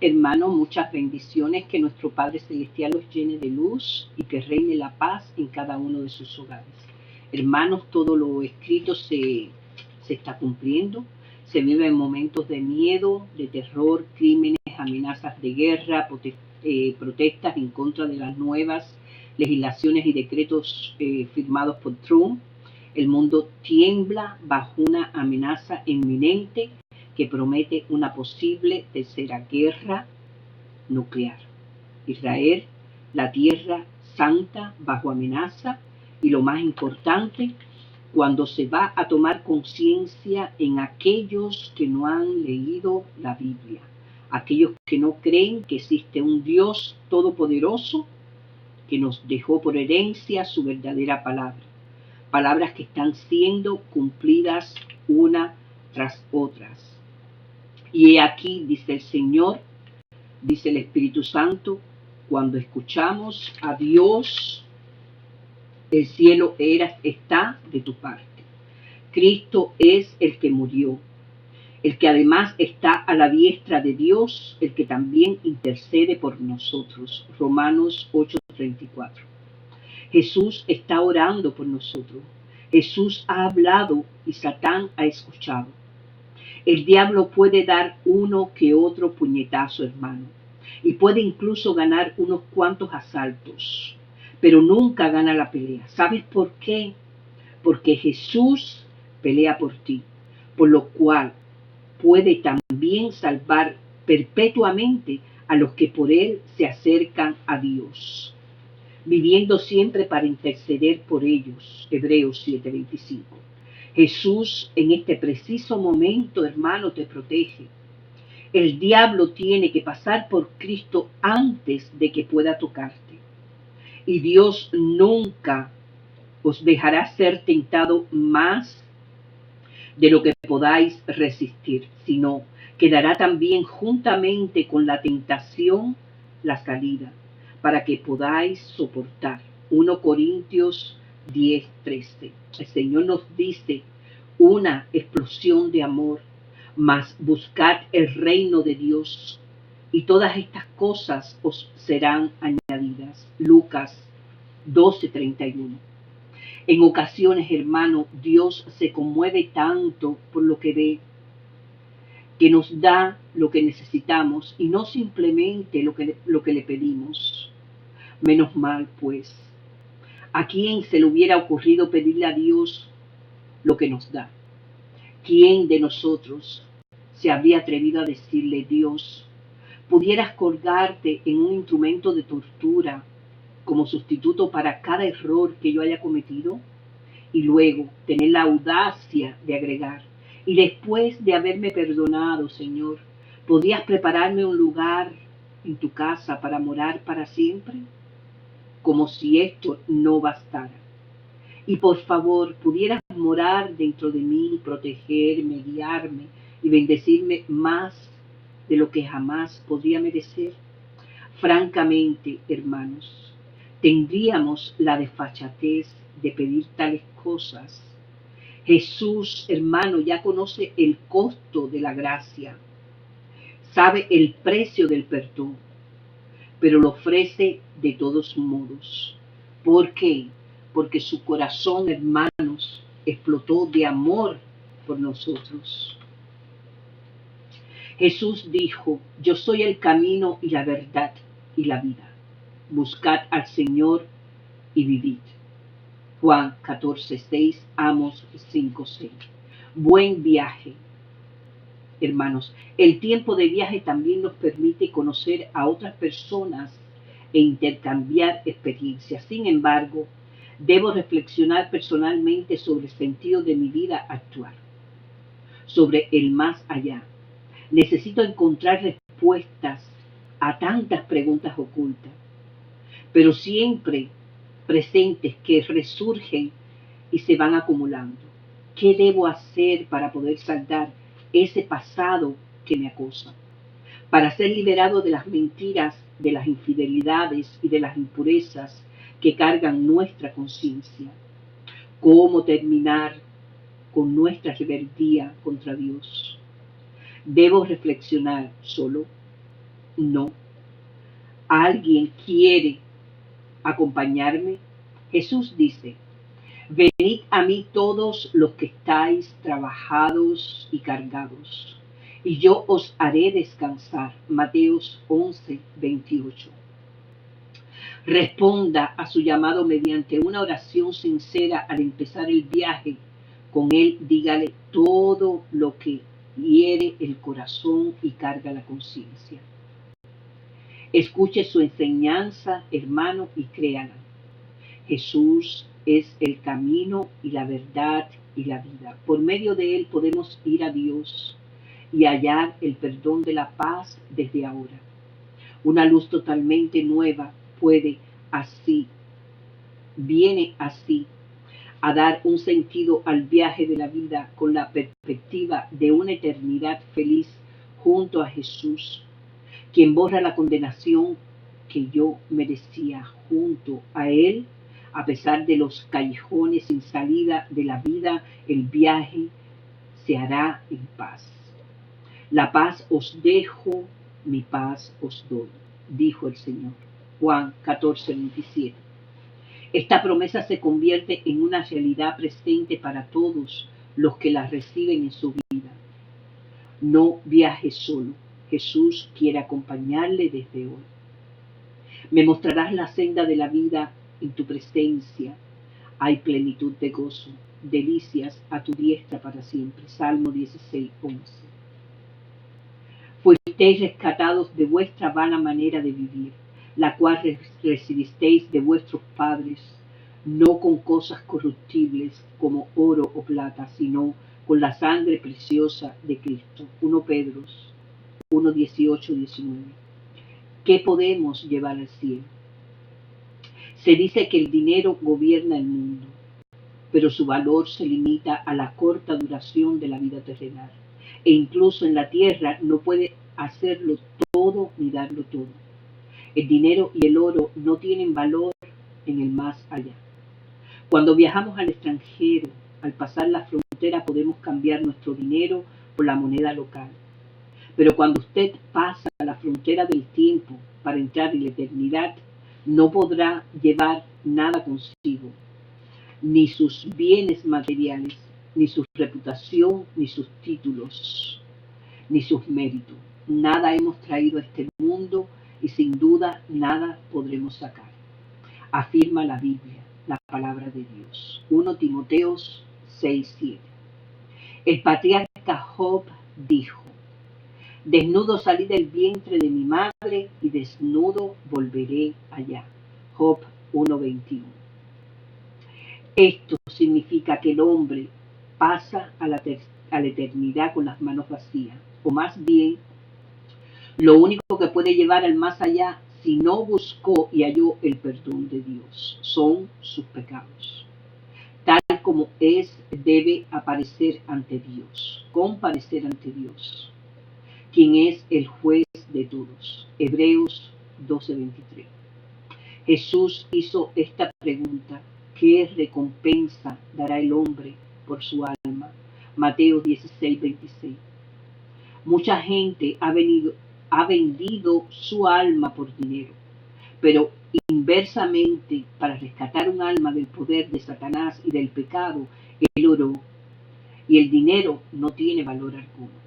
Hermanos, muchas bendiciones, que nuestro Padre Celestial los llene de luz y que reine la paz en cada uno de sus hogares. Hermanos, todo lo escrito se está cumpliendo. Se vive en momentos de miedo, de terror, crímenes, amenazas de guerra, protestas en contra de las nuevas legislaciones y decretos firmados por Trump. El mundo tiembla bajo una amenaza inminente que promete una posible tercera guerra nuclear. Israel, la tierra santa, bajo amenaza, y lo más importante, cuando se va a tomar conciencia en aquellos que no han leído la Biblia, aquellos que no creen que existe un Dios todopoderoso que nos dejó por herencia su verdadera palabra, palabras que están siendo cumplidas una tras otras. Y aquí dice el Señor, dice el Espíritu Santo, cuando escuchamos a Dios, el cielo está de tu parte. Cristo es el que murió, el que además está a la diestra de Dios, el que también intercede por nosotros. Romanos 8:34. Jesús está orando por nosotros. Jesús ha hablado y Satán ha escuchado. El diablo puede dar uno que otro puñetazo, hermano, y puede incluso ganar unos cuantos asaltos, pero nunca gana la pelea. ¿Sabes por qué? Porque Jesús pelea por ti, por lo cual puede también salvar perpetuamente a los que por él se acercan a Dios, viviendo siempre para interceder por ellos. Hebreos 7:25. Jesús en este preciso momento, hermano, te protege. El diablo tiene que pasar por Cristo antes de que pueda tocarte. Y Dios nunca os dejará ser tentado más de lo que podáis resistir, sino que dará también juntamente con la tentación la salida, para que podáis soportar. 1 Corintios 10:13. El Señor nos dice una explosión de amor, mas buscad el reino de Dios y todas estas cosas os serán añadidas. Lucas 12:31. En ocasiones, hermano, Dios se conmueve tanto por lo que ve, que nos da lo que necesitamos y no simplemente lo que le pedimos. Menos mal, pues. ¿A quién se le hubiera ocurrido pedirle a Dios lo que nos da? ¿Quién de nosotros se habría atrevido a decirle: Dios, pudieras colgarte en un instrumento de tortura como sustituto para cada error que yo haya cometido? Y luego tener la audacia de agregar: y después de haberme perdonado, Señor, ¿podrías prepararme un lugar en tu casa para morar para siempre? Como si esto no bastara. Y por favor, pudieras morar dentro de mí, protegerme, guiarme y bendecirme más de lo que jamás podría merecer. Francamente, hermanos, tendríamos la desfachatez de pedir tales cosas. Jesús, hermano, ya conoce el costo de la gracia, sabe el precio del perdón, pero lo ofrece de todos modos. ¿Por qué? Porque su corazón, hermanos, explotó de amor por nosotros. Jesús dijo: yo soy el camino y la verdad y la vida. Buscad al Señor y vivid. Juan 14:6, Amos 5:6. Buen viaje, hermanos. El tiempo de viaje también nos permite conocer a otras personas e intercambiar experiencias. Sin embargo, debo reflexionar personalmente sobre el sentido de mi vida actual, sobre el más allá. Necesito encontrar respuestas a tantas preguntas ocultas, pero siempre presentes, que resurgen y se van acumulando. ¿Qué debo hacer para poder saldar ese pasado que me acosa? Para ser liberado de las mentiras, de las infidelidades y de las impurezas que cargan nuestra conciencia. ¿Cómo terminar con nuestra rebeldía contra Dios? Debo reflexionar solo. No. ¿Alguien quiere acompañarme? Jesús dice, venid a mí todos los que estáis trabajados y cargados, y yo os haré descansar. Mateos 11:28. Responda a su llamado mediante una oración sincera al empezar el viaje. Con él dígale todo lo que hiere el corazón y carga la conciencia. Escuche su enseñanza, hermano, y créala. Jesús es el camino y la verdad y la vida. Por medio de él podemos ir a Dios y hallar el perdón de la paz desde ahora. Una luz totalmente nueva viene así a dar un sentido al viaje de la vida con la perspectiva de una eternidad feliz junto a Jesús, quien borra la condenación que yo merecía. Junto a él, a pesar de los callejones sin salida de la vida, el viaje se hará en paz. La paz os dejo, mi paz os doy, dijo el Señor. Juan 14:27. Esta promesa se convierte en una realidad presente para todos los que la reciben en su vida. No viaje solo. Jesús quiere acompañarle desde hoy. Me mostrarás la senda de la vida. En tu presencia hay plenitud de gozo, delicias a tu diestra para siempre. Salmo 16:11. Fuisteis rescatados de vuestra vana manera de vivir, la cual recibisteis de vuestros padres, no con cosas corruptibles como oro o plata, sino con la sangre preciosa de Cristo. 1 Pedro 1:18-19. ¿Qué podemos llevar al cielo? Se dice que el dinero gobierna el mundo, pero su valor se limita a la corta duración de la vida terrenal. E incluso en la tierra no puede hacerlo todo ni darlo todo. El dinero y el oro no tienen valor en el más allá. Cuando viajamos al extranjero, al pasar la frontera podemos cambiar nuestro dinero por la moneda local. Pero cuando usted pasa la frontera del tiempo para entrar en la eternidad, no podrá llevar nada consigo, ni sus bienes materiales, ni su reputación, ni sus títulos, ni sus méritos. Nada hemos traído a este mundo y sin duda nada podremos sacar. Afirma la Biblia, la palabra de Dios. 1 Timoteo 6:7. El patriarca Job dijo, desnudo salí del vientre de mi madre y desnudo volveré allá. Job 1:21. Esto significa que el hombre pasa a la eternidad con las manos vacías, o más bien, lo único que puede llevar al más allá, si no buscó y halló el perdón de Dios, son sus pecados. Tal como es, debe comparecer ante Dios, quien es el juez de todos. Hebreos 12:23. Jesús hizo esta pregunta: ¿qué recompensa dará el hombre por su alma? Mateo 16:26. Mucha gente ha vendido su alma por dinero, pero inversamente, para rescatar un alma del poder de Satanás y del pecado, el oro y el dinero no tiene valor alguno.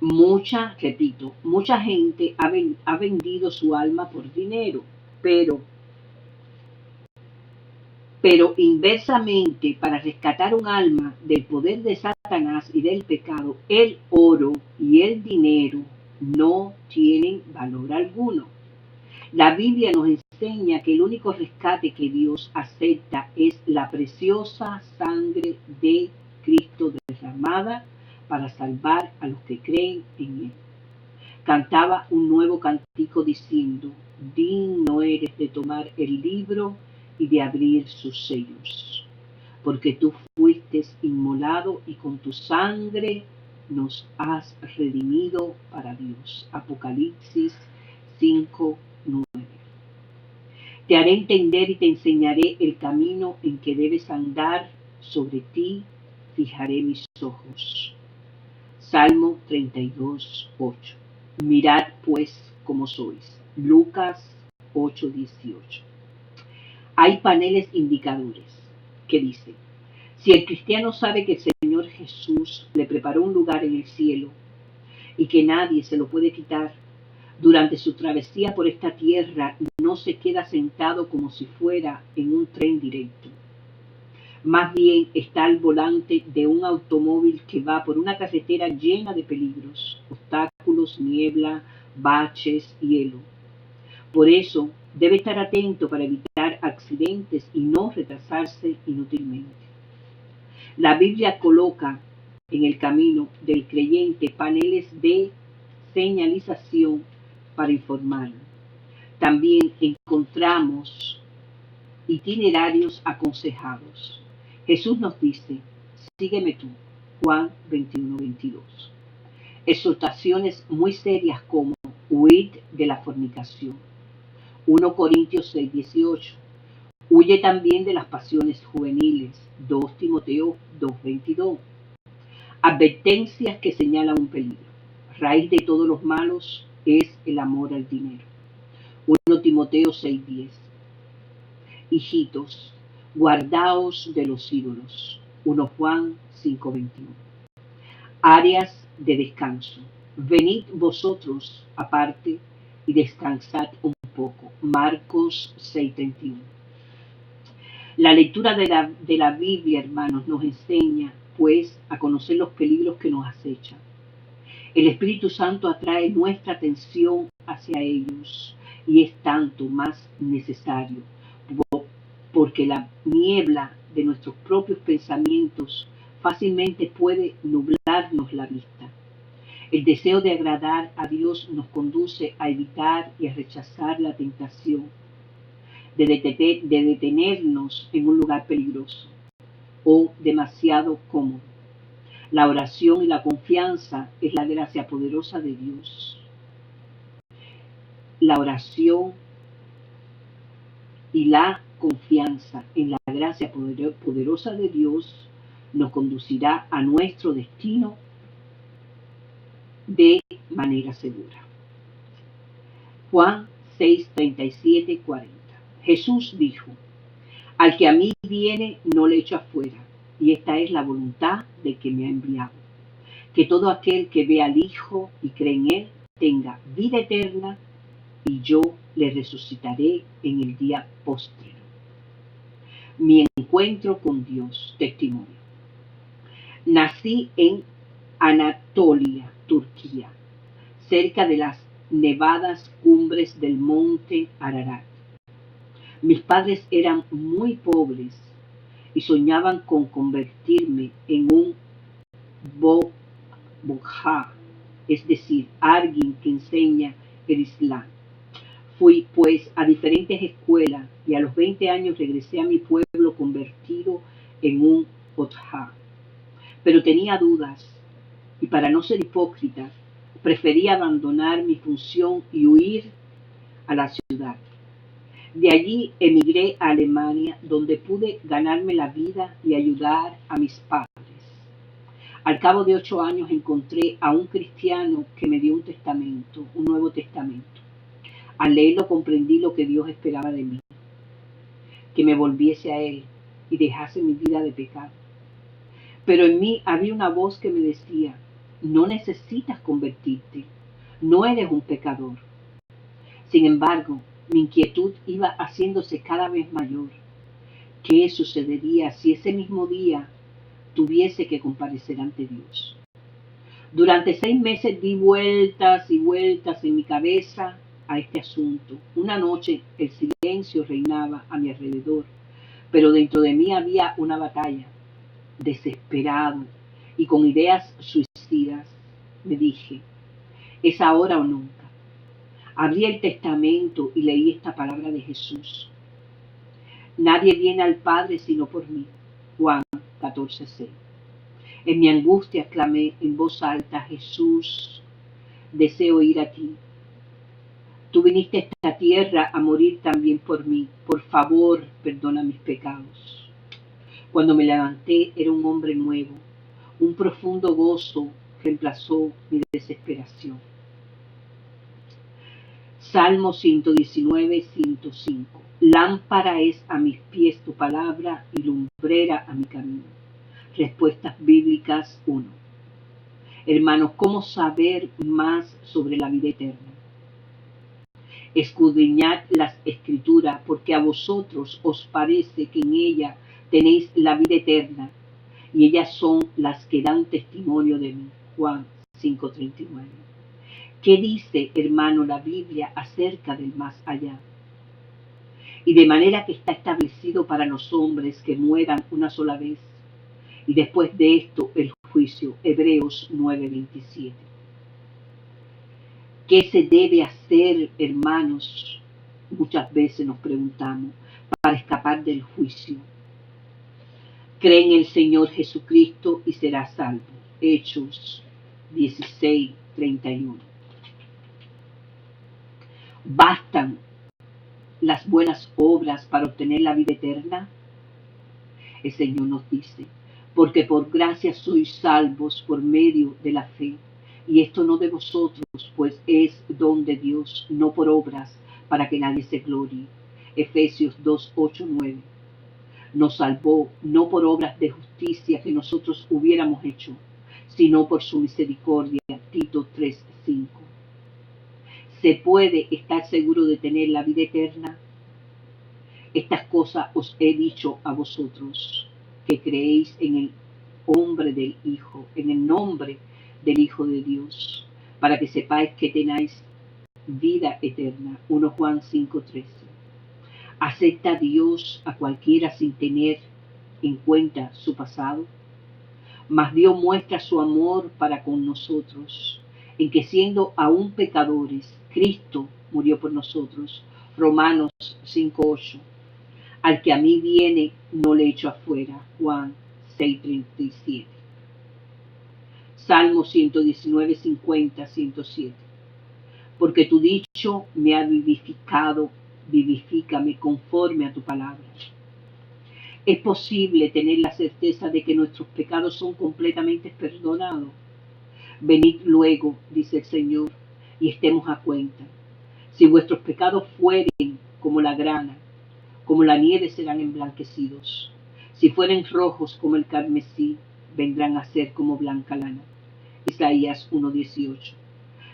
Mucha gente ha vendido su alma por dinero, pero inversamente, para rescatar un alma del poder de Satanás y del pecado, el oro y el dinero no tienen valor alguno. La Biblia nos enseña que el único rescate que Dios acepta es la preciosa sangre de Cristo derramada para salvar a los que creen en Él. Cantaba un nuevo cántico diciendo, digno eres de tomar el libro y de abrir sus sellos, porque tú fuiste inmolado y con tu sangre nos has redimido para Dios. Apocalipsis 5:9. Te haré entender y te enseñaré el camino en que debes andar. Sobre ti fijaré mis ojos. Salmo 32, 8. Mirad pues cómo sois. Lucas 8, 18. Hay paneles indicadores que dicen: si el cristiano sabe que el Señor Jesús le preparó un lugar en el cielo y que nadie se lo puede quitar, durante su travesía por esta tierra no se queda sentado como si fuera en un tren directo. Más bien está al volante de un automóvil que va por una carretera llena de peligros, obstáculos, niebla, baches, hielo. Por eso debe estar atento para evitar accidentes y no retrasarse inútilmente. La Biblia coloca en el camino del creyente paneles de señalización para informar. También encontramos itinerarios aconsejados. Jesús nos dice: sígueme tú, Juan 21, 22. Exhortaciones muy serias como: huid de la fornicación, 1 Corintios 6, 18. Huye también de las pasiones juveniles, 2 Timoteo 2, 22. Advertencias que señalan un peligro. Raíz de todos los malos es el amor al dinero, 1 Timoteo 6, 10. Hijitos, guardaos de los ídolos, 1 Juan 5, 21. Áreas de descanso. Venid vosotros aparte y descansad un poco, Marcos 6, 31. La lectura de la Biblia, hermanos, nos enseña, pues, a conocer los peligros que nos acechan. El Espíritu Santo atrae nuestra atención hacia ellos y es tanto más necesario, porque la niebla de nuestros propios pensamientos fácilmente puede nublarnos la vista. El deseo de agradar a Dios nos conduce a evitar y a rechazar la tentación de detenernos en un lugar peligroso o demasiado cómodo. La oración y la confianza es la gracia poderosa de Dios. La oración y la confianza en la gracia poderosa de Dios nos conducirá a nuestro destino de manera segura. Juan 6, 37, 40. Jesús dijo: al que a mí viene no le echo afuera, y esta es la voluntad de que me ha enviado, que todo aquel que ve al Hijo y cree en él tenga vida eterna, y yo le resucitaré en el día postrero. Mi encuentro con Dios, testimonio. Nací en Anatolia, Turquía, cerca de las nevadas cumbres del monte Ararat. Mis padres eran muy pobres y soñaban con convertirme en un bojá, es decir, alguien que enseña el Islam. Fui pues a diferentes escuelas y a los 20 años regresé a mi pueblo convertido en un bojá. Pero tenía dudas y, para no ser hipócrita, preferí abandonar mi función y huir a la ciudad. De allí emigré a Alemania, donde pude ganarme la vida y ayudar a mis padres. Al cabo de 8 años encontré a un cristiano que me dio un testamento, un Nuevo Testamento. Al leerlo comprendí lo que Dios esperaba de mí, que me volviese a Él y dejase mi vida de pecado. Pero en mí había una voz que me decía: no necesitas convertirte, no eres un pecador. Sin embargo, mi inquietud iba haciéndose cada vez mayor. ¿Qué sucedería si ese mismo día tuviese que comparecer ante Dios? Durante 6 meses di vueltas y vueltas en mi cabeza a este asunto. Una noche el silencio reinaba a mi alrededor, pero dentro de mí había una batalla. Desesperado y con ideas suicidas, me dije: es ahora o nunca. Abrí el testamento y leí esta palabra de Jesús: nadie viene al Padre sino por mí. Juan 14, 6. En mi angustia clamé en voz alta: Jesús, deseo ir a ti. Tú viniste a esta tierra a morir también por mí. Por favor, perdona mis pecados. Cuando me levanté era un hombre nuevo. Un profundo gozo reemplazó mi desesperación. Salmo 119, 105. Lámpara es a mis pies tu palabra y lumbrera a mi camino. Respuestas bíblicas 1. Hermanos, ¿cómo saber más sobre la vida eterna? Escudriñad las escrituras, porque a vosotros os parece que en ella tenéis la vida eterna, y ellas son las que dan testimonio de mí. Juan 5:39. ¿Qué dice, hermano, la Biblia acerca del más allá? Y de manera que está establecido para los hombres que mueran una sola vez, y después de esto el juicio. Hebreos 9:27. ¿Qué se debe hacer, hermanos? Muchas veces nos preguntamos, para escapar del juicio. Cree en el Señor Jesucristo y serás salvo. Hechos 16:31. ¿Bastan las buenas obras para obtener la vida eterna? El Señor nos dice, porque por gracia sois salvos por medio de la fe, y esto no de vosotros, pues es don de Dios, no por obras, para que nadie se glorie. Efesios 2:8-9. Nos salvó no por obras de justicia que nosotros hubiéramos hecho, sino por su misericordia. Tito 3:5. ¿Se puede estar seguro de tener la vida eterna? Estas cosas os he dicho a vosotros, que creéis en el nombre del Hijo de Dios, para que sepáis que tenéis vida eterna. 1 Juan 5:13. ¿Acepta Dios a cualquiera sin tener en cuenta su pasado? Mas Dios muestra su amor para con nosotros, en que siendo aún pecadores, Cristo murió por nosotros. Romanos 5:8. Al que a mí viene, no le echo afuera. Juan 6:37. Salmo 119, 50, 107. Porque tu dicho me ha vivificado, vivifícame conforme a tu palabra. Es posible tener la certeza de que nuestros pecados son completamente perdonados. Venid luego, dice el Señor, y estemos a cuenta. Si vuestros pecados fueren como la grana, como la nieve serán emblanquecidos. Si fueren rojos como el carmesí, vendrán a ser como blanca lana. Isaías 1:18.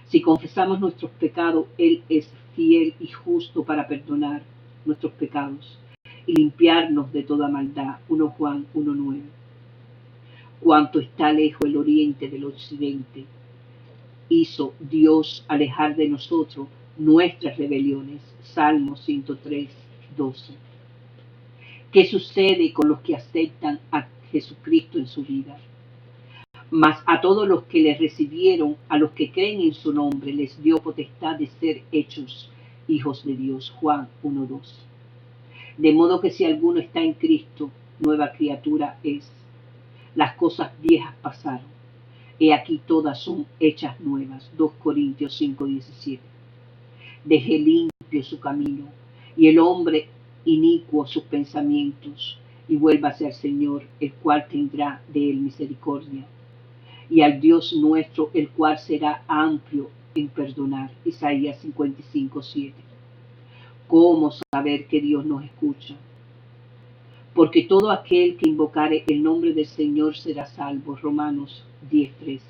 Si confesamos nuestros pecados, Él es fiel y justo para perdonar nuestros pecados y limpiarnos de toda maldad. 1 Juan 1:9. Cuánto está lejos el oriente del occidente, hizo Dios alejar de nosotros nuestras rebeliones. Salmo 103:12. ¿Qué sucede con los que aceptan a Jesucristo en su vida? Mas a todos los que le recibieron, a los que creen en su nombre, les dio potestad de ser hechos hijos de Dios. Juan 1:2. De modo que si alguno está en Cristo, nueva criatura es. Las cosas viejas pasaron, he aquí todas son hechas nuevas. 2 Corintios 5:17. Deje limpio su camino, y el hombre inicuo sus pensamientos, y vuélvase al Señor, el cual tendrá de él misericordia, y al Dios nuestro, el cual será amplio en perdonar. Isaías 55:7. ¿Cómo saber que Dios nos escucha? Porque todo aquel que invocare el nombre del Señor será salvo. Romanos 10:13.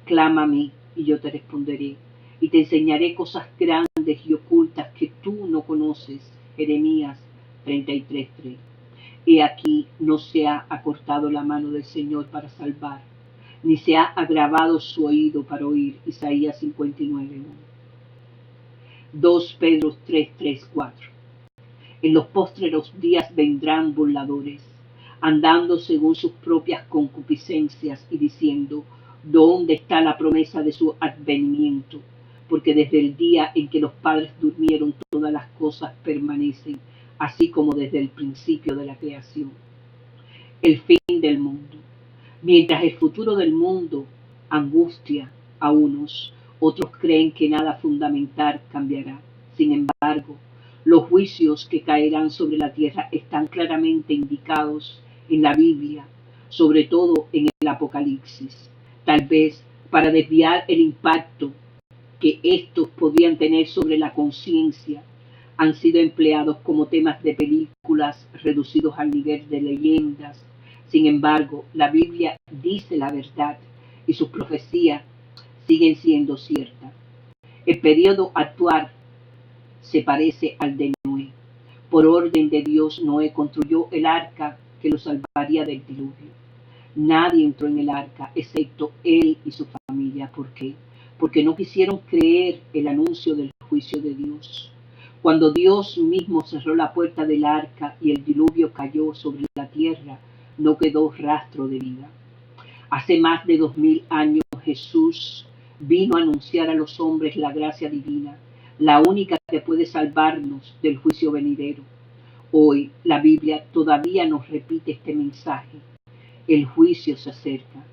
Clama a mí y yo te responderé, y te enseñaré cosas grandes y ocultas que tú no conoces. Jeremías 33:3. He aquí no se ha acortado la mano del Señor para salvar, ni se ha agravado su oído para oír. Isaías 59:1. 2 Pedro 3:4. En los postreros días vendrán burladores, andando según sus propias concupiscencias y diciendo, ¿dónde está la promesa de su advenimiento? Porque desde el día en que los padres durmieron todas las cosas permanecen, así como desde el principio de la creación. El fin del mundo. Mientras el futuro del mundo angustia a unos, otros creen que nada fundamental cambiará. Sin embargo, los juicios que caerán sobre la tierra están claramente indicados en la Biblia, sobre todo en el Apocalipsis. Tal vez para desviar el impacto que estos podían tener sobre la conciencia, han sido empleados como temas de películas reducidos al nivel de leyendas. Sin embargo, la Biblia dice la verdad y sus profecías siguen siendo ciertas. El periodo actual se parece al de Noé. Por orden de Dios, Noé construyó el arca que lo salvaría del diluvio. Nadie entró en el arca excepto él y su familia. ¿Por qué? Porque no quisieron creer el anuncio del juicio de Dios. Cuando Dios mismo cerró la puerta del arca y el diluvio cayó sobre la tierra, no quedó rastro de vida. Hace más de 2000 años Jesús vino a anunciar a los hombres la gracia divina, la única que puede salvarnos del juicio venidero. Hoy la Biblia todavía nos repite este mensaje. El juicio se acerca.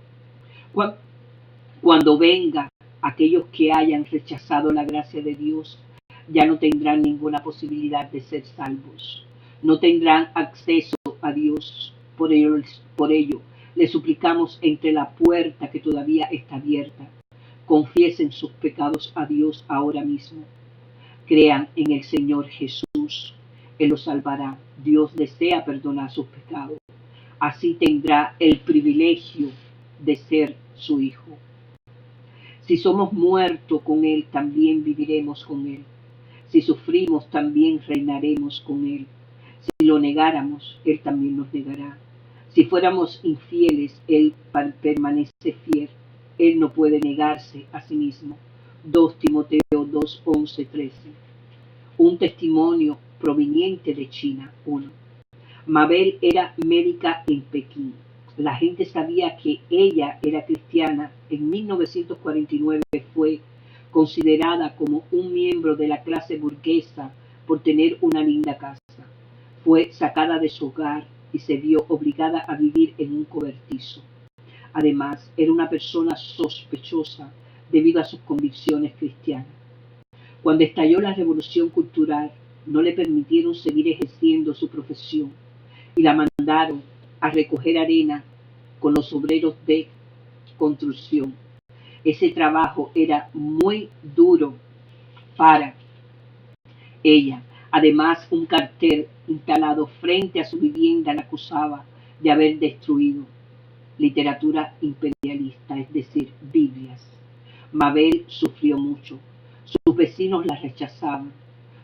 Cuando venga, aquellos que hayan rechazado la gracia de Dios ya no tendrán ninguna posibilidad de ser salvos. No tendrán acceso a Dios. Por ello, le suplicamos entre la puerta que todavía está abierta. Confiesen sus pecados a Dios ahora mismo. Crean en el Señor Jesús. Él los salvará. Dios desea perdonar sus pecados. Así tendrá el privilegio de ser su hijo. Si somos muertos con Él, también viviremos con Él. Si sufrimos, también reinaremos con Él. Si lo negáramos, Él también nos negará. Si fuéramos infieles, Él permanece fiel. Él no puede negarse a sí mismo. 2 Timoteo 2, 11, 13. Un testimonio proveniente de China. 1. Mabel era médica en Pekín. La gente sabía que ella era cristiana. En 1949 fue considerada como un miembro de la clase burguesa por tener una linda casa. Fue sacada de su hogar y se vio obligada a vivir en un cobertizo. Además, era una persona sospechosa debido a sus convicciones cristianas. Cuando estalló la revolución cultural, no le permitieron seguir ejerciendo su profesión y la mandaron a recoger arena con los obreros de construcción. Ese trabajo era muy duro para ella. Además, un cartel instalado frente a su vivienda la acusaba de haber destruido literatura imperialista, es decir, Biblias. Mabel sufrió mucho. Sus vecinos la rechazaban.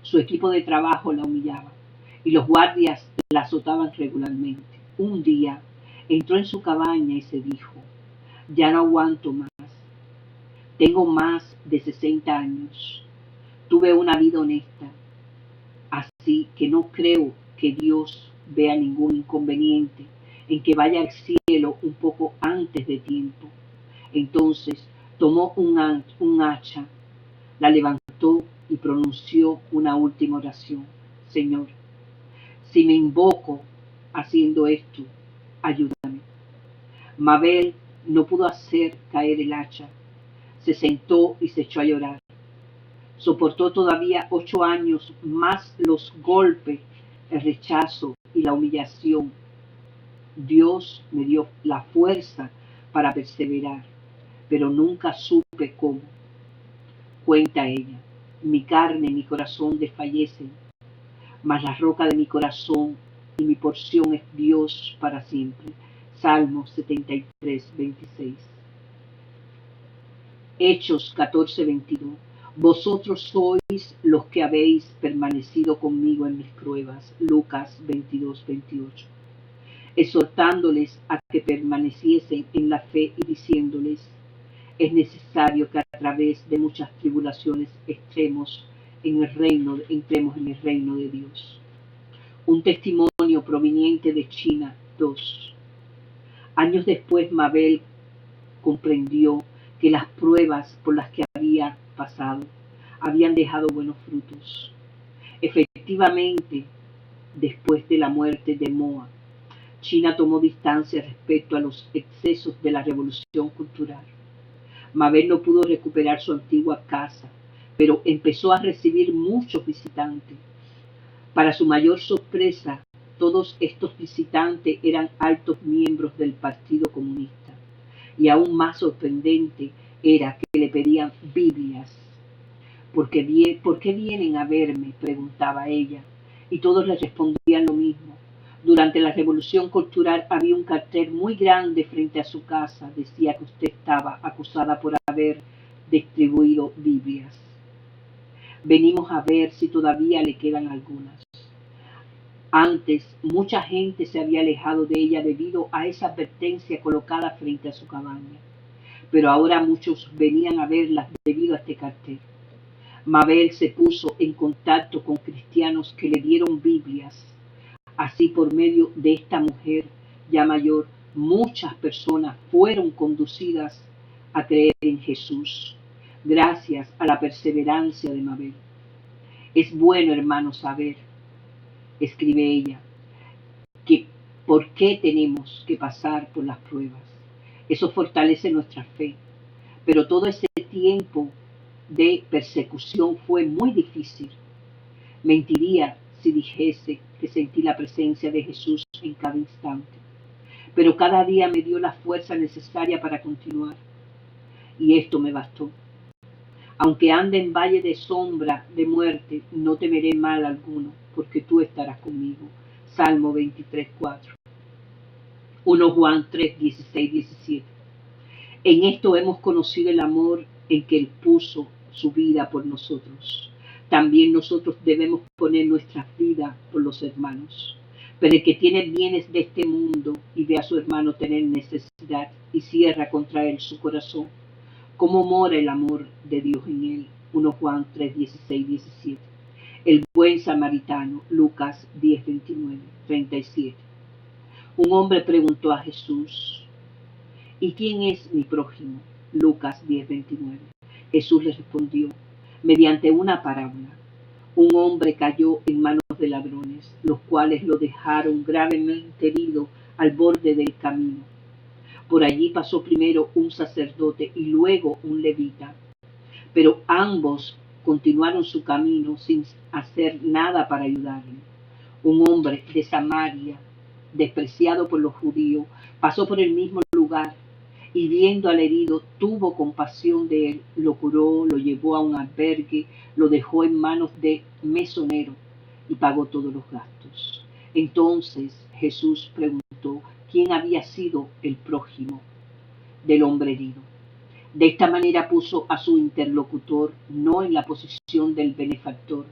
Su equipo de trabajo la humillaba y los guardias la azotaban regularmente. Un día entró en su cabaña y se dijo: ya no aguanto más. Tengo más de 60 años. Tuve una vida honesta. Así que no creo que Dios vea ningún inconveniente en que vaya al cielo un poco antes de tiempo. Entonces tomó un hacha, la levantó y pronunció una última oración. Señor, si me invoco haciendo esto, ayúdame. Mabel no pudo hacer caer el hacha. Se sentó y se echó a llorar. Soportó todavía 8 años más los golpes, el rechazo y la humillación. Dios me dio la fuerza para perseverar, pero nunca supe cómo. Cuenta ella: mi carne y mi corazón desfallecen, mas la roca de mi corazón y mi porción es Dios para siempre. Salmo 73, 26. Hechos 14, 22. Vosotros sois los que habéis permanecido conmigo en mis pruebas. Lucas 22, 28. Exhortándoles a que permaneciesen en la fe y diciéndoles: es necesario que a través de muchas tribulaciones entremos en el reino de Dios. Un testimonio proveniente de China. 2. Años después, Mabel comprendió que las pruebas por las que había pasado habían dejado buenos frutos. Efectivamente, después de la muerte de Moa, China tomó distancia respecto a los excesos de la revolución cultural. Mabel no pudo recuperar su antigua casa, pero empezó a recibir muchos visitantes. Para su mayor sorpresa, todos estos visitantes eran altos miembros del Partido Comunista y aún más sorprendente era que le pedían Biblias. ¿Por qué vienen a verme?, preguntaba ella, y todos le respondían lo mismo. Durante la Revolución Cultural había un cartel muy grande frente a su casa. Decía que usted estaba acusada por haber distribuido Biblias. Venimos a ver si todavía le quedan algunas. Antes, mucha gente se había alejado de ella debido a esa advertencia colocada frente a su cabaña, pero ahora muchos venían a verlas debido a este cartel. Mabel se puso en contacto con cristianos que le dieron Biblias. Así, por medio de esta mujer ya mayor, muchas personas fueron conducidas a creer en Jesús, gracias a la perseverancia de Mabel. Es bueno, hermanos, saber, escribe ella, que por qué tenemos que pasar por las pruebas. Eso fortalece nuestra fe. Pero todo ese tiempo de persecución fue muy difícil. Mentiría si dijese que sentí la presencia de Jesús en cada instante. Pero cada día me dio la fuerza necesaria para continuar. Y esto me bastó. Aunque ande en valle de sombra de muerte, no temeré mal alguno, porque tú estarás conmigo. Salmo 23:4. 1 Juan 3:16-17. En esto hemos conocido el amor en que Él puso su vida por nosotros. También nosotros debemos poner nuestras vidas por los hermanos. Pero el que tiene bienes de este mundo y ve a su hermano tener necesidad y cierra contra él su corazón, ¿cómo mora el amor de Dios en él? 1 Juan 3:16-17. El buen samaritano, Lucas 10:29-37. Un hombre preguntó a Jesús, ¿y quién es mi prójimo? Lucas 10:29. Jesús le respondió mediante una parábola. Un hombre cayó en manos de ladrones, los cuales lo dejaron gravemente herido al borde del camino. Por allí pasó primero un sacerdote y luego un levita, pero ambos continuaron su camino sin hacer nada para ayudarle. Un hombre de Samaria, despreciado por los judíos, pasó por el mismo lugar y viendo al herido tuvo compasión de él, lo curó, lo llevó a un albergue, lo dejó en manos de mesonero y pagó todos los gastos. Entonces Jesús preguntó quién había sido el prójimo del hombre herido. De esta manera puso a su interlocutor no en la posición del benefactor,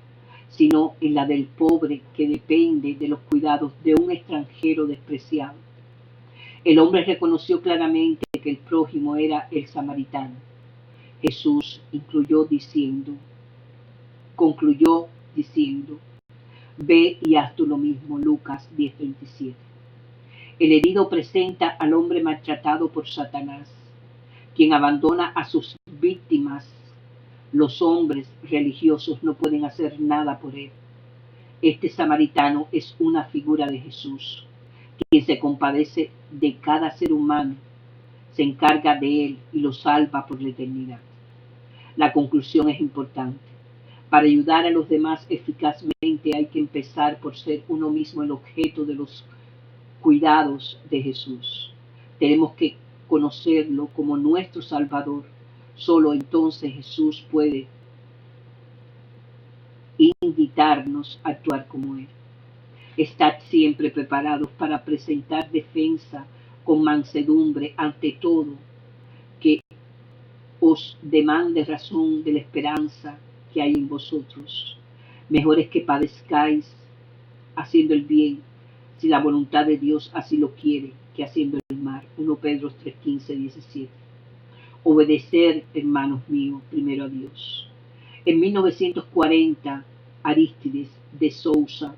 sino en la del pobre que depende de los cuidados de un extranjero despreciado. El hombre reconoció claramente que el prójimo era el samaritano. Jesús concluyó diciendo, ve y haz tú lo mismo. Lucas 10:27. El herido presenta al hombre maltratado por Satanás, quien abandona a sus víctimas. Los hombres religiosos no pueden hacer nada por él. Este samaritano es una figura de Jesús, quien se compadece de cada ser humano, se encarga de él y lo salva por la eternidad. La conclusión es importante. Para ayudar a los demás eficazmente hay que empezar por ser uno mismo el objeto de los cuidados de Jesús. Tenemos que conocerlo como nuestro Salvador. Solo entonces Jesús puede invitarnos a actuar como Él. Estad siempre preparados para presentar defensa con mansedumbre ante todo que os demande razón de la esperanza que hay en vosotros. Mejor es que padezcáis haciendo el bien, si la voluntad de Dios así lo quiere, que haciendo el mal. 1 Pedro 3:15-17. Obedecer, hermanos míos, primero a Dios. En 1940, Arístides de Sousa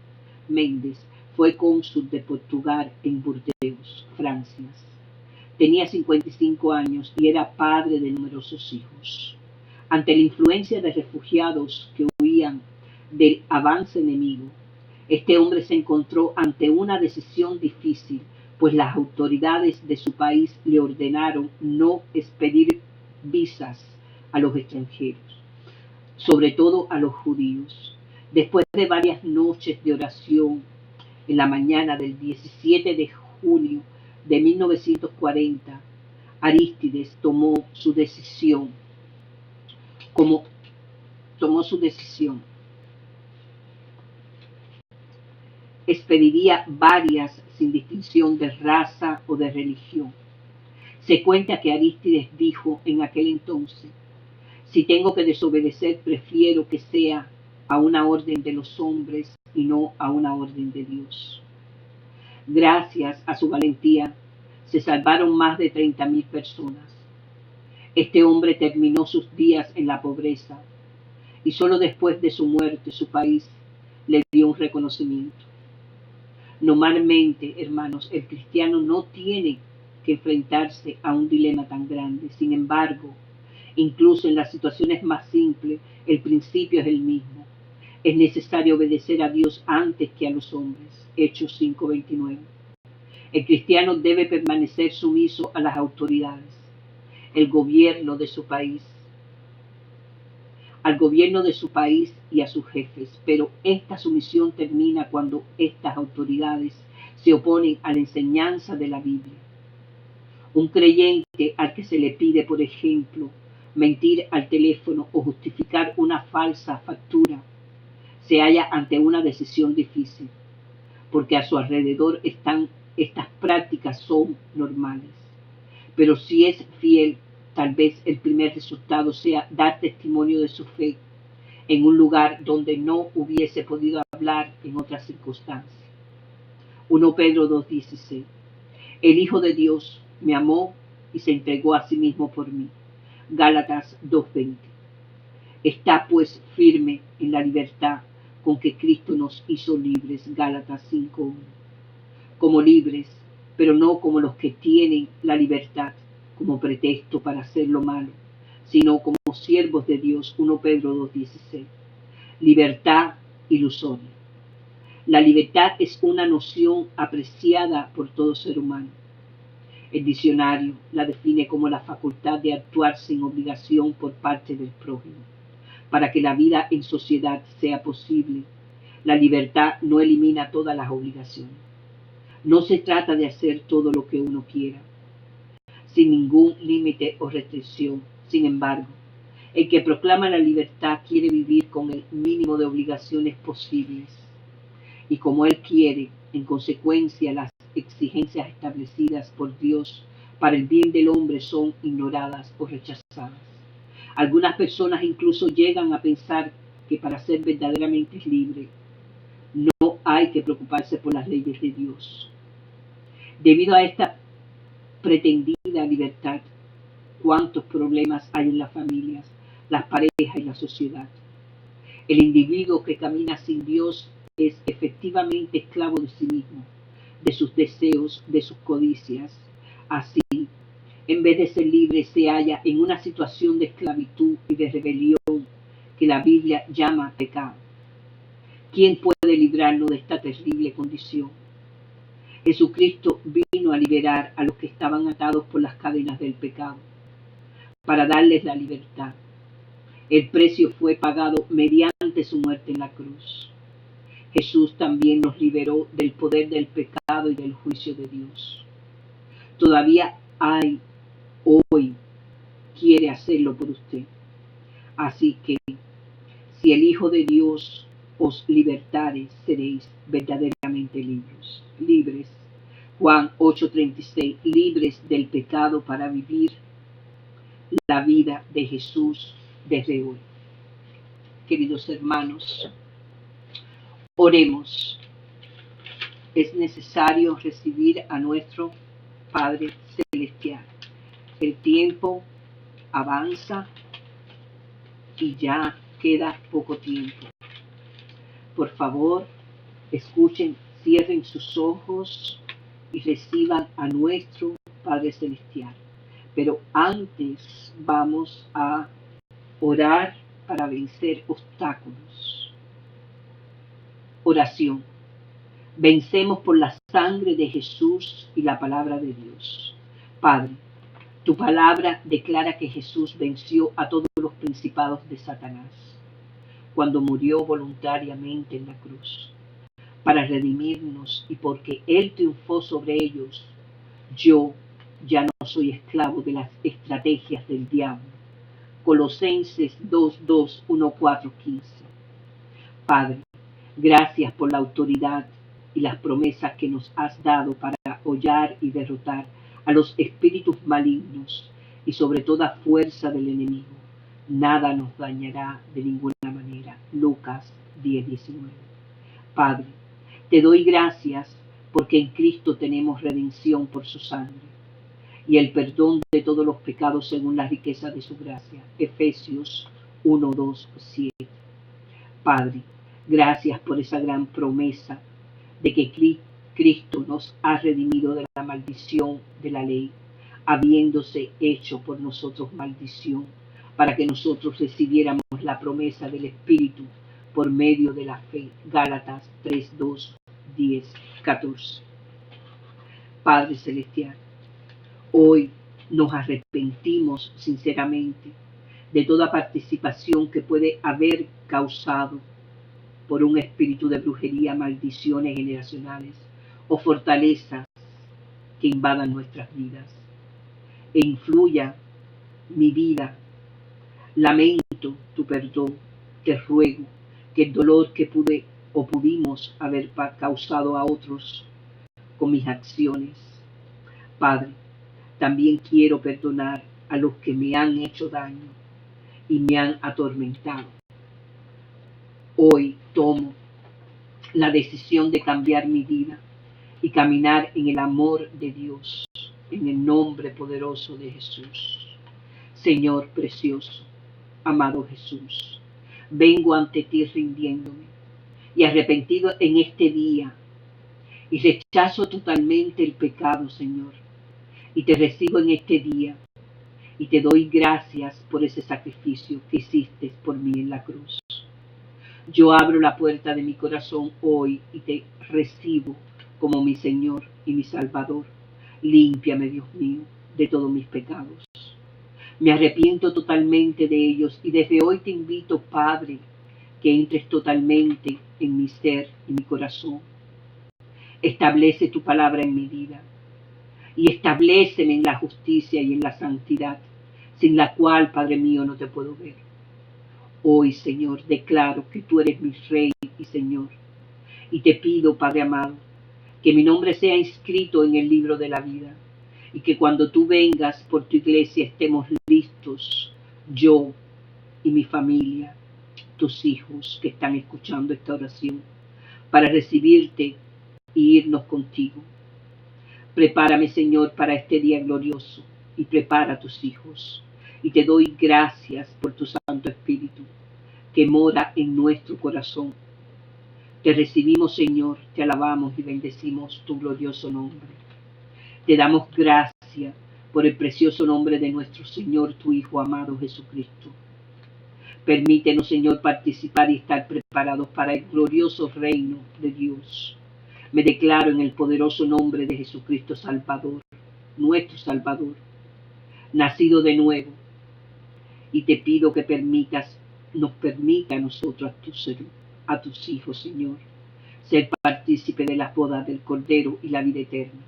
Mendes fue cónsul de Portugal en Burdeos, Francia. Tenía 55 años y era padre de numerosos hijos. Ante la influencia de refugiados que huían del avance enemigo, este hombre se encontró ante una decisión difícil, pues las autoridades de su país le ordenaron no expedir visas a los extranjeros, sobre todo a los judíos. Después de varias noches de oración, en la mañana del 17 de junio de 1940, Arístides tomó su decisión, como tomó su decisión. Expediría varias sin distinción de raza o de religión. Se cuenta que Arístides dijo en aquel entonces: si tengo que desobedecer, prefiero que sea a una orden de los hombres y no a una orden de Dios. Gracias a su valentía, se salvaron más de 30.000 personas. Este hombre terminó sus días en la pobreza y solo después de su muerte su país le dio un reconocimiento. Normalmente, hermanos, el cristiano no tiene que enfrentarse a un dilema tan grande. Sin embargo, incluso en las situaciones más simples, el principio es el mismo. Es necesario obedecer a Dios antes que a los hombres. Hechos 5:29. El cristiano debe permanecer sumiso a las autoridades, el gobierno de su país, al gobierno de su país y a sus jefes, pero esta sumisión termina cuando estas autoridades se oponen a la enseñanza de la Biblia. Un creyente al que se le pide, por ejemplo, mentir al teléfono o justificar una falsa factura, se halla ante una decisión difícil, porque a su alrededor estas prácticas son normales. Pero si es fiel, tal vez el primer resultado sea dar testimonio de su fe en un lugar donde no hubiese podido hablar en otras circunstancias. 1 Pedro 2:16. El Hijo de Dios me amó y se entregó a sí mismo por mí. Gálatas 2:20. Está pues firme en la libertad con que Cristo nos hizo libres. Gálatas 5:1. Como libres, pero no como los que tienen la libertad como pretexto para hacer lo malo, sino como siervos de Dios. 1 Pedro 2:16. Libertad ilusoria. La libertad es una noción apreciada por todo ser humano. El diccionario la define como la facultad de actuar sin obligación por parte del prójimo. Para que la vida en sociedad sea posible, la libertad no elimina todas las obligaciones. No se trata de hacer todo lo que uno quiera, sin ningún límite o restricción. Sin embargo, el que proclama la libertad quiere vivir con el mínimo de obligaciones posibles. Y como él quiere, en consecuencia, las exigencias establecidas por Dios para el bien del hombre son ignoradas o rechazadas. Algunas personas incluso llegan a pensar que para ser verdaderamente libre no hay que preocuparse por las leyes de Dios. Debido a esta pretendida libertad, ¿cuántos problemas hay en las familias, las parejas y la sociedad? El individuo que camina sin Dios es efectivamente esclavo de sí mismo, de sus deseos, de sus codicias. Así, en vez de ser libre, se halla en una situación de esclavitud y de rebelión que la Biblia llama pecado. ¿Quién puede librarnos de esta terrible condición? Jesucristo vino a liberar a los que estaban atados por las cadenas del pecado, para darles la libertad. El precio fue pagado mediante su muerte en la cruz. Jesús también nos liberó del poder del pecado y del juicio de Dios. Todavía hay hoy, quiere hacerlo por usted. Así que, si el Hijo de Dios os libertare, seréis verdaderamente libres. Juan 8:36, libres del pecado para vivir la vida de Jesús desde hoy. Queridos hermanos, oremos. Es necesario recibir a nuestro Padre Celestial. El tiempo avanza y ya queda poco tiempo. Por favor, escuchen, cierren sus ojos y reciban a nuestro Padre Celestial. Pero antes vamos a orar para vencer obstáculos. Oración. Vencemos por la sangre de Jesús y la palabra de Dios. Padre, tu palabra declara que Jesús venció a todos los principados de Satanás cuando murió voluntariamente en la cruz para redimirnos, y porque Él triunfó sobre ellos, yo ya no soy esclavo de las estrategias del diablo. Colosenses 2:2, 1:4-15. Padre, gracias por la autoridad y las promesas que nos has dado para hollar y derrotar a los espíritus malignos y sobre toda fuerza del enemigo. Nada nos dañará de ninguna manera. Lucas 10:19. Padre, te doy gracias porque en Cristo tenemos redención por su sangre y el perdón de todos los pecados según la riqueza de su gracia. Efesios 1:2-7. Padre, gracias por esa gran promesa de que Cristo nos ha redimido de la maldición de la ley, habiéndose hecho por nosotros maldición, para que nosotros recibiéramos la promesa del Espíritu por medio de la fe. Gálatas 3:2, 10, 14. Padre Celestial, hoy nos arrepentimos sinceramente de toda participación que puede haber causado por un espíritu de brujería, maldiciones generacionales o fortalezas que invadan nuestras vidas e influya mi vida. Lamento tu perdón, te ruego que el dolor que pude o pudimos haber causado a otros con mis acciones. Padre, también quiero perdonar a los que me han hecho daño y me han atormentado. Hoy tomo la decisión de cambiar mi vida y caminar en el amor de Dios, en el nombre poderoso de Jesús. Señor precioso, amado Jesús, vengo ante ti rindiéndome y arrepentido en este día y rechazo totalmente el pecado, Señor, y te recibo en este día y te doy gracias por ese sacrificio que hiciste por mí en la cruz. Yo abro la puerta de mi corazón hoy y te recibo como mi Señor y mi Salvador. Límpiame, Dios mío, de todos mis pecados. Me arrepiento totalmente de ellos y desde hoy te invito, Padre, que entres totalmente en mi ser y mi corazón. Establece tu palabra en mi vida y establéceme en la justicia y en la santidad, sin la cual, Padre mío, no te puedo ver. Hoy, Señor, declaro que tú eres mi Rey y Señor, y te pido, Padre amado, que mi nombre sea inscrito en el libro de la vida, y que cuando tú vengas por tu iglesia estemos listos, yo y mi familia, tus hijos que están escuchando esta oración, para recibirte y irnos contigo. Prepárame, Señor, para este día glorioso, y prepara a tus hijos, y te doy gracias por tu Santo Espíritu, que mora en nuestro corazón. Te recibimos, Señor, te alabamos y bendecimos tu glorioso nombre. Te damos gracias por el precioso nombre de nuestro Señor, tu Hijo amado Jesucristo. Permítenos, Señor, participar y estar preparados para el glorioso reino de Dios. Me declaro en el poderoso nombre de Jesucristo Salvador, nuestro Salvador, nacido de nuevo, y te pido que nos permita a nosotros, a tus hijos, Señor, ser partícipe de las bodas del Cordero y la vida eterna,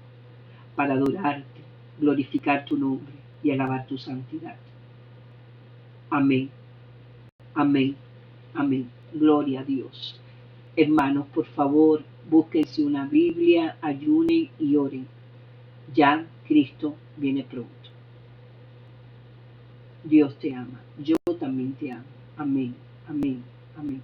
para adorarte, glorificar tu nombre y alabar tu santidad. Amén, amén, amén. Gloria a Dios. Hermanos, por favor, búsquense una Biblia, ayunen y oren. Ya Cristo viene pronto. Dios te ama. Yo también te amo. Amén, amén, amén.